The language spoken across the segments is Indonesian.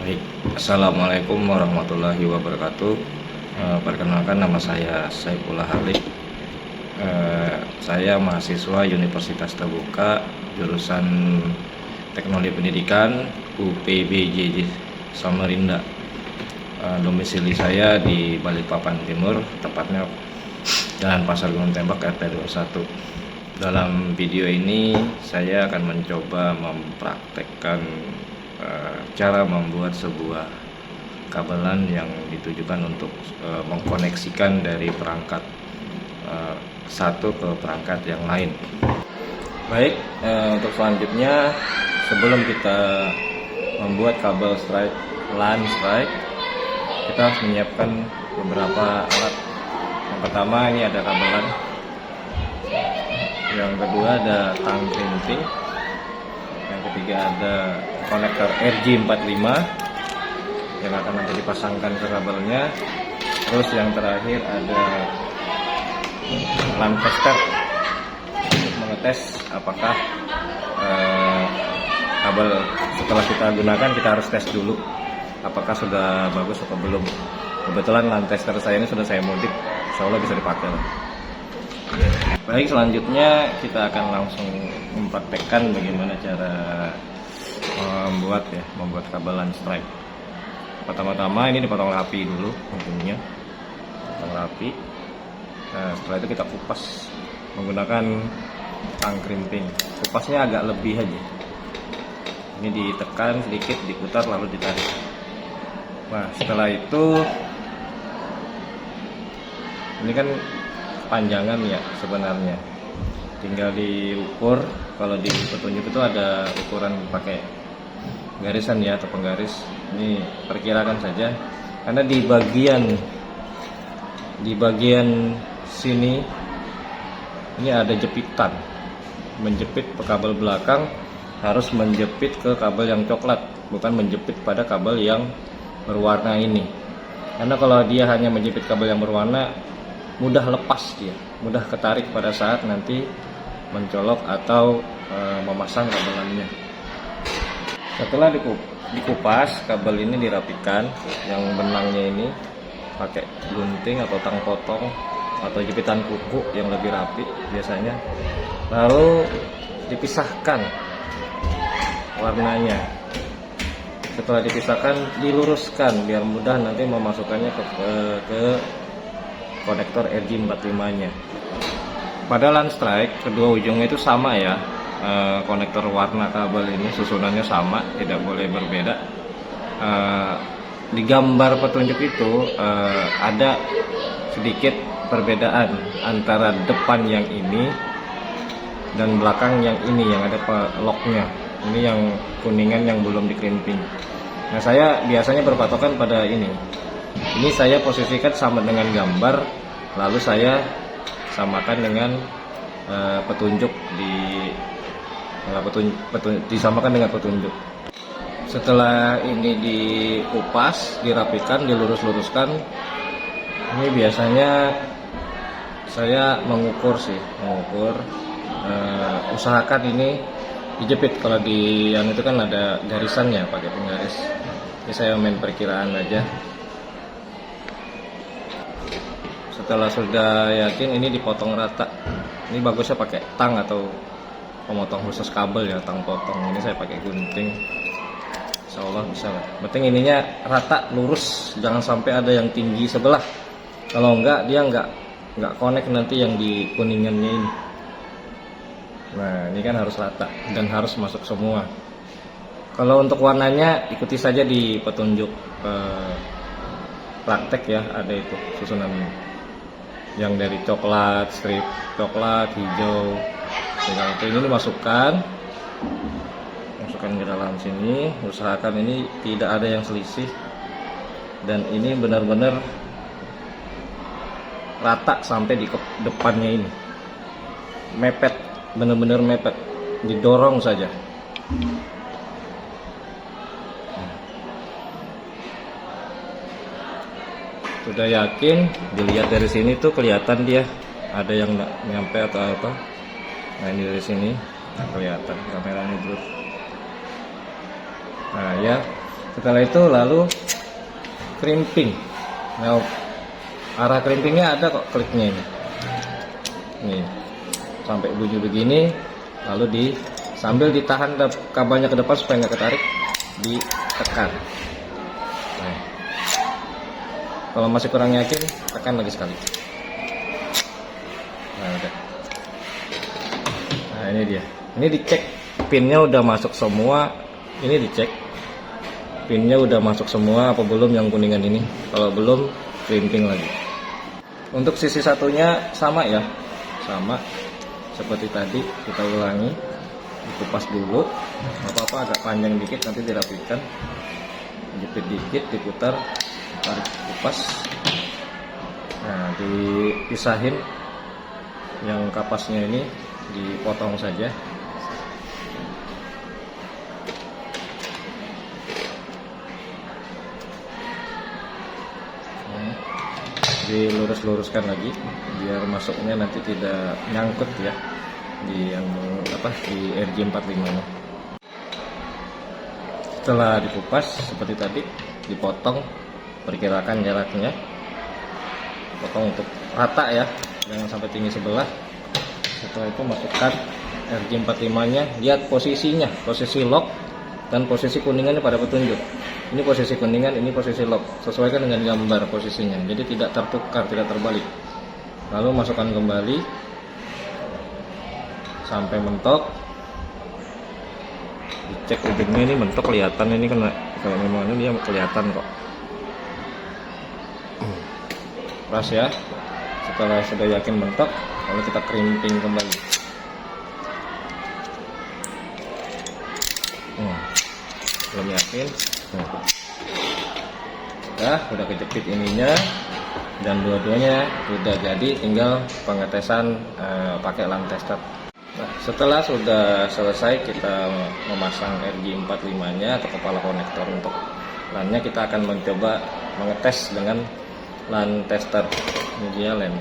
Baik, Assalamualaikum warahmatullahi wabarakatuh. Perkenalkan, nama saya Saifullah Halik. Saya mahasiswa Universitas Terbuka jurusan Teknologi Pendidikan UPBJ Samarinda. Domisili saya di Balikpapan Timur, tepatnya Jalan Pasar Gunung Tembak RT 21. Dalam video ini saya akan mencoba mempraktekkan cara membuat sebuah kabelan yang ditujukan untuk mengkoneksikan dari perangkat satu ke perangkat yang lain. Baik, untuk selanjutnya, sebelum kita membuat kabel LAN strike, kita harus menyiapkan beberapa alat. Yang pertama, ini ada kabelan. Yang kedua ada tang printing. Yang ketiga ada konektor RJ45 yang akan nanti dipasangkan ke kabelnya. Terus yang terakhir ada LAN tester untuk mengetes apakah kabel setelah kita gunakan, kita harus tes dulu apakah sudah bagus atau belum. Kebetulan LAN tester saya ini sudah saya modif, insya Allah bisa dipakai. Baik, selanjutnya kita akan langsung mempraktekkan bagaimana cara membuat kabel LAN strike. Pertama-tama ini dipotong rapi dulu ujungnya, potong rapi. Nah, setelah itu kita kupas menggunakan tang crimping. Kupasnya agak lebih aja. Ini ditekan sedikit, diputar lalu ditarik. Nah, setelah itu ini kan panjangan ya sebenarnya, tinggal diukur. Kalau di petunjuk itu ada ukuran pakai garisan ya, atau penggaris. Ini perkirakan saja, karena di bagian sini ini ada jepitan, menjepit ke kabel belakang harus menjepit ke kabel yang coklat, bukan menjepit pada kabel yang berwarna ini. Karena kalau dia hanya menjepit kabel yang berwarna, mudah lepas, dia mudah ketarik pada saat nanti mencolok atau memasang kabelannya. Setelah dikupas, kabel ini dirapikan, yang benangnya ini pakai gunting atau tang potong atau jepitan kuku yang lebih rapi biasanya. Lalu dipisahkan warnanya. Setelah dipisahkan, diluruskan biar mudah nanti memasukkannya ke konektor RJ45-nya. Pada LAN strike, kedua ujungnya itu sama ya. Konektor warna kabel ini susunannya sama, tidak boleh berbeda. Di gambar petunjuk itu ada sedikit perbedaan antara depan yang ini dan belakang yang ini, yang ada locknya. Ini yang kuningan yang belum dikrimping. Nah, saya biasanya berpatokan pada ini. Ini saya posisikan sama dengan gambar, lalu saya samakan dengan petunjuk disamakan dengan petunjuk. Setelah ini dikupas, dirapikan, dilurus-luruskan, ini biasanya saya mengukur, usahakan ini dijepit. Kalau di yang itu kan ada garisannya, pakai penggaris. Ini saya main perkiraan aja. Setelah sudah yakin, ini dipotong rata. Ini bagusnya pakai tang atau pemotong khusus kabel ya, tang potong. Ini saya pakai gunting. Insya Allah bisa lah. Penting ininya rata, lurus, jangan sampai ada yang tinggi sebelah. Kalau enggak, dia enggak connect nanti yang di kuningannya ini. Nah, ini kan harus rata dan harus masuk semua. Kalau untuk warnanya, ikuti saja di petunjuk praktek ya, ada itu susunan yang dari coklat, strip coklat, hijau. Tinggal itu ini dimasukkan ke dalam sini. Usahakan ini tidak ada yang selisih dan ini benar-benar rata sampai di depannya ini, mepet, benar-benar mepet, didorong saja. Sudah yakin, dilihat dari sini tuh kelihatan dia ada yang nggak nyampe atau apa. Nah, ini dari sini kelihatan kameranya bro. Nah ya, Setelah itu lalu crimping. Nah, arah crimpingnya ada kok kliknya ini. Nih, sampai bunyi begini, lalu sambil ditahan kabelnya ke depan supaya nggak ketarik, ditekan. Nah, kalau masih kurang yakin, tekan lagi sekali. Nah, udah. Nah, ini dia. Ini dicek pinnya udah masuk semua. Ini dicek pinnya udah masuk semua apa belum yang kuningan ini. Kalau belum, crimping lagi. Untuk sisi satunya sama ya, sama seperti tadi, kita ulangi, dikupas dulu. Apa-apa agak panjang dikit, nanti dirapikan, jepit dikit, diputar, tarik kupas. Nah, dipisahin yang kapasnya ini, dipotong saja. Dilurus-luruskan lagi biar masuknya nanti tidak nyangkut ya di RJ45 nya. Setelah dikupas seperti tadi, dipotong, perkirakan jaraknya, potong untuk rata ya, jangan sampai tinggi sebelah. Setelah itu masukkan RJ45 nya, lihat posisinya, posisi lock dan posisi kuningannya pada petunjuk. Ini posisi kuningan, ini posisi lock. Sesuaikan dengan gambar posisinya, jadi tidak tertukar, tidak terbalik. Lalu masukkan kembali sampai mentok. Dicek ujungnya, ini mentok, kelihatan ini kena. Kalau memang ini dia kelihatan kok. Pas ya. Setelah sudah yakin mentok, lalu kita crimping kembali. Belum yakin. Udah kejepit ininya dan dua-duanya udah jadi, tinggal pengetesan pakai LAN tester. Nah, setelah sudah selesai kita memasang RJ45 nya atau kepala konektor untuk LAN-nya, kita akan mencoba mengetes dengan LAN tester. Ini dia LAN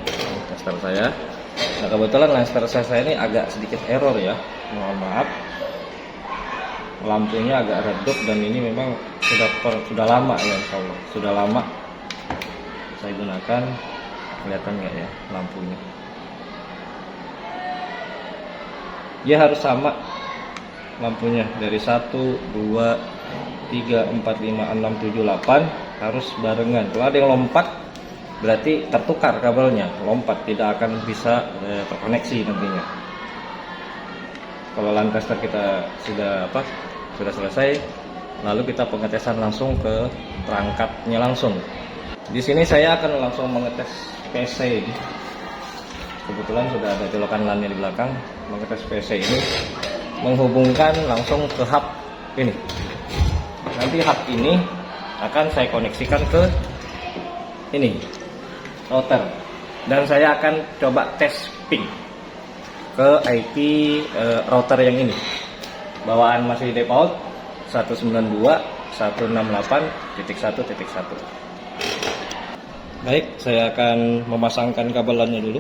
tester saya. Nah, kebetulan LAN tester saya ini agak sedikit error ya, mohon maaf. Lampunya agak redup dan ini memang sudah lama ya, insya Allah sudah lama saya gunakan. Kelihatan nggak ya lampunya? Dia harus sama lampunya dari 1, 2, 3, 4, 5, 6, 7, 8 harus barengan. Kalau ada yang lompat berarti tertukar kabelnya, lompat, tidak akan bisa terkoneksi nantinya. Kalau LAN tester kita sudah selesai, lalu kita pengetesan langsung ke perangkatnya langsung. Di sini saya akan langsung mengetes PC ini. Kebetulan sudah ada colokan LAN-nya di belakang. Mengetes PC ini menghubungkan langsung ke hub ini. Nanti hub ini akan saya koneksikan ke ini router, dan saya akan coba tes ping ke IP router yang ini. Bawaan masih default 192.168.1.1. Baik, saya akan memasangkan kabel LAN-nya dulu.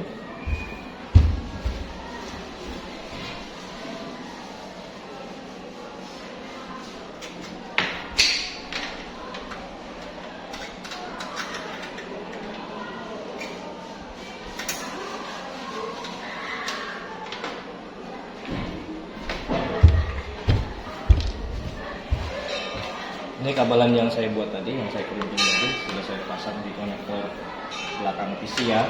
Ini kabelan yang saya buat tadi, yang saya crimping tadi, sudah saya pasang di konektor belakang PC ya.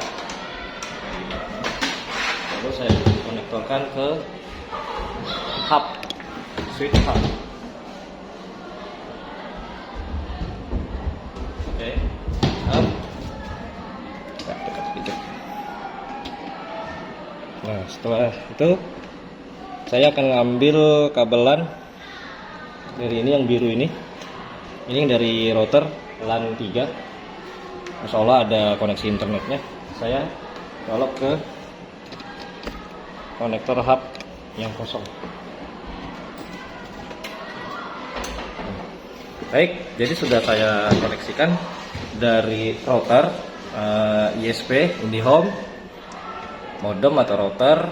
Lalu saya konektorkan ke hub, switch hub. Oke, hub. Dekat sedikit. Nah, setelah itu saya akan ngambil kabelan dari ini yang biru ini. Ini dari router LAN 3. Masya Allah ada koneksi internetnya. Saya colok ke konektor hub yang kosong. Baik, jadi sudah saya koneksikan dari router ISP IndiHome, modem atau router,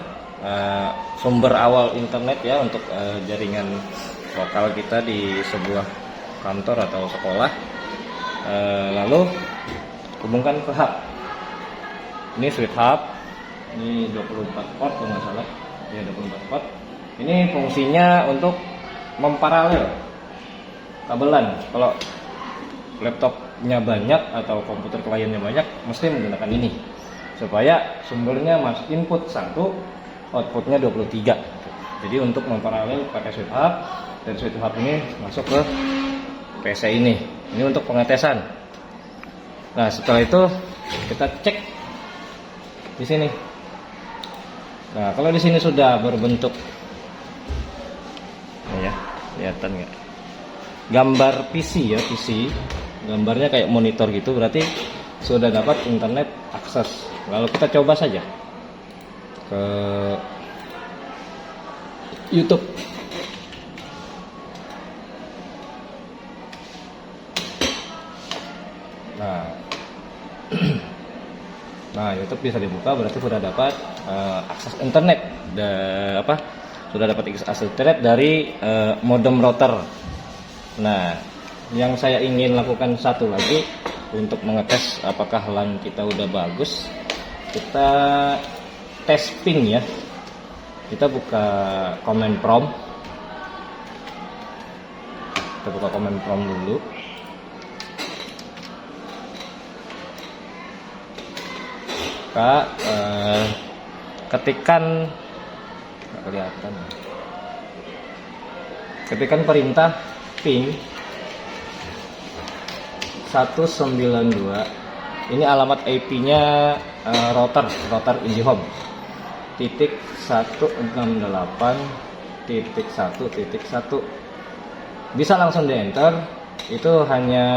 sumber awal internet ya untuk jaringan lokal kita di sebuah kantor atau sekolah. Lalu hubungkan ke hub. Ini switch hub, ini 24 port kalau nggak salah, ya 24 port. Ini fungsinya untuk memparalel kabelan. Kalau laptopnya banyak atau komputer kliennya banyak, mesti menggunakan ini supaya sumbernya masuk input 1, outputnya 23. Jadi untuk memparalel pakai switch hub, dan switch hub ini masuk ke PC ini. Ini untuk pengetesan. Nah, setelah itu kita cek di sini. Nah, kalau di sini sudah berbentuk, ya, kelihatan nggak? Gambar PC ya, PC. Gambarnya kayak monitor gitu, berarti sudah dapat internet akses. Lalu kita coba saja ke YouTube. Nah, YouTube bisa dibuka, berarti sudah dapat akses internet. Sudah dapat akses internet dari modem router. Nah, yang saya ingin lakukan satu lagi untuk mengetes apakah LAN kita udah bagus, kita tes ping ya. Kita buka command prompt. Kita buka command prompt dulu. Ketikan kelihatan. Ketikan perintah ping 192. Ini alamat IP-nya router IndiHome. .168.1.1. Bisa langsung di enter. Itu hanya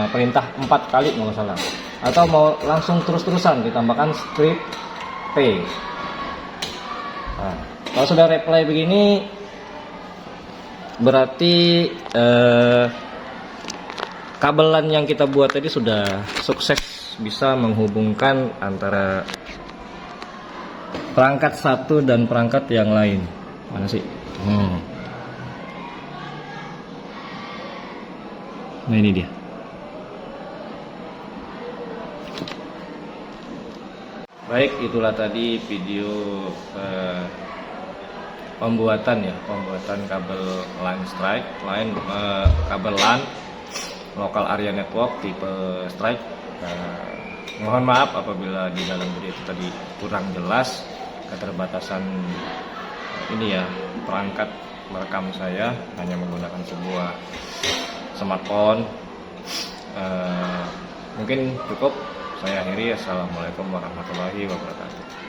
perintah 4 kali nggak salah. Atau mau langsung terus-terusan ditambahkan script P. Nah, kalau sudah reply begini, berarti kabelan yang kita buat tadi sudah sukses bisa menghubungkan antara perangkat satu dan perangkat yang lain. Mana sih? Nah, ini dia. Baik, itulah tadi video pembuatan kabel line strike, kabel LAN local area network tipe strike. Mohon maaf apabila di dalam video itu tadi kurang jelas, keterbatasan ini ya, perangkat merekam saya hanya menggunakan sebuah smartphone. Mungkin cukup. Saya akhiri. Assalamualaikum warahmatullahi wabarakatuh.